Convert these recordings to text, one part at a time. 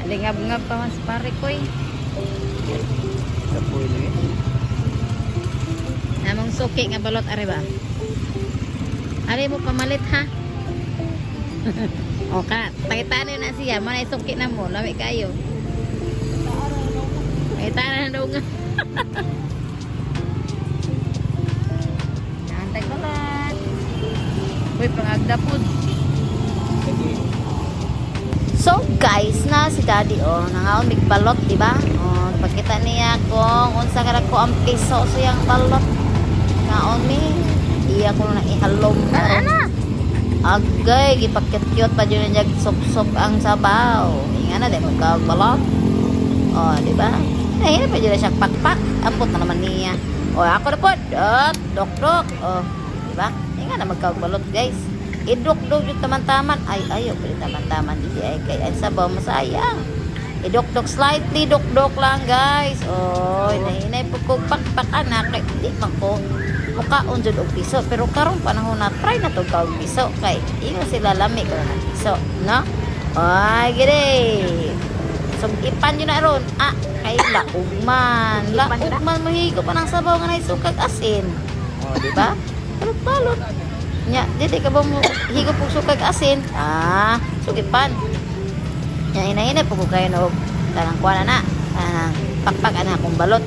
Lingab-ngab pa mas pare ko eh. Kapoy ni. Namong suki nga balot are ba? Are mo pamalit ha? O ka, taytanin na siya, manay suki na mo, lami kayo. Taytanan na daw nga. Nantay balot. Uy, pangagda po. So guys, na si Daddy nangaon mig balot, di ba? Pagkita niya kung unsa kada ko ang piso so yang balot. Naon mi, iya ko na ihalom. Ana. Agay gipakyot-kyot pa jud niya sup-sup ang sabaw. Inga na mo ka balot. Di ba? Ay, pa jud siya pakpak. Ampot na naman niya. Ako na po. Dok-dok. Di ba? Inga na magkabalot, guys. Idok-dok yung taman-taman. Ayaw pa yung taman-taman. Di ay kay ang sabaw masayang. Idok-dok slightly. Dok-dok lang guys. Hinay po ko pakpakan na. Kay di man ko mukaon dyan og piso. Pero karong panahon na try na to kaong piso. Kay iyo sila lami ko na piso. No? Ay, gire. So, ipan yun na ron. Kay laugman. Laugman mahigo pa ng sabaw nga na isukag asin. Diba? Balot-balot. Nya, dili ka ba mo higo po sukag asin? Sugipan. Nya ina-ina po ko kayo no kanang kuana na. Pakpak ana akong balot.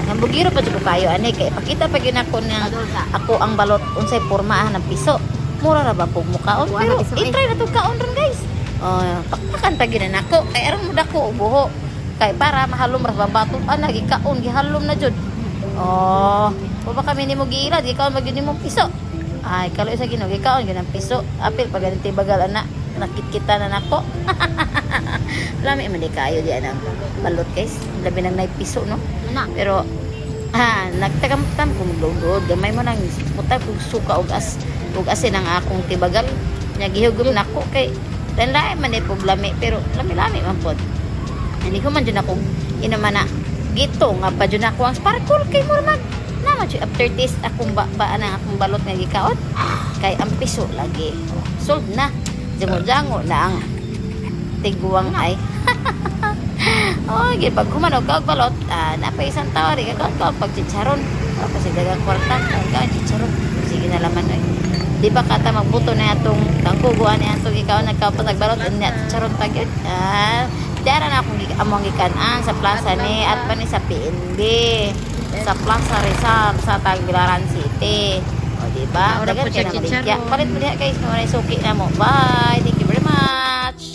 Nambugiro pa jud ko kayo ani kay ipakita pa gyud ako nga ako ang balot unsay porma ng piso. Mura ra ba pug mukaon pero i-try na to kaon ron guys. Pakpakan pa gyud nako kay aron mo dako buho. Kay para mahalom ra babato ana gikaon gihalom na jud. Pa ba kami nimo giila di kaon magyud nimo piso. Ay, kalau isa ginog ikaw ang piso. Apil pag ganiti bagal anak. Nakit-kita na nako. Lami man di kayo di anang balot guys. Labi nang nay piso no. Pero nagtagamtam kung lugod. Gamay mo nang putay kung suka og asin ang akong tibagal. Nya gihugom nako kay lain man di problemi pero lami-lami man pod. Hindi ko man jud ako inaman na gito nga pa jud ako ang sparkle kay mo man. After this akong baan ang akong balot nga gikaon kay ang piso lagi sold na jango-jango na ang tiguang ay pag kumanog ka og balot napay isang tao rin ka pag chicharon kasi dagang kwarta ka chicharon sige na laman di ba kata magbuto na atong tangkuguan na atong ikaw nagkapatag balot na chicharon pag yun dara na akong among gikanan sa plaza ni at pa ni sa PNB sa Plaza Rizal sa Tagbilaran City. Diba? Dagan ka ng ligya. Palit mo diha guys. Suki na mo. Bye. Thank you very much.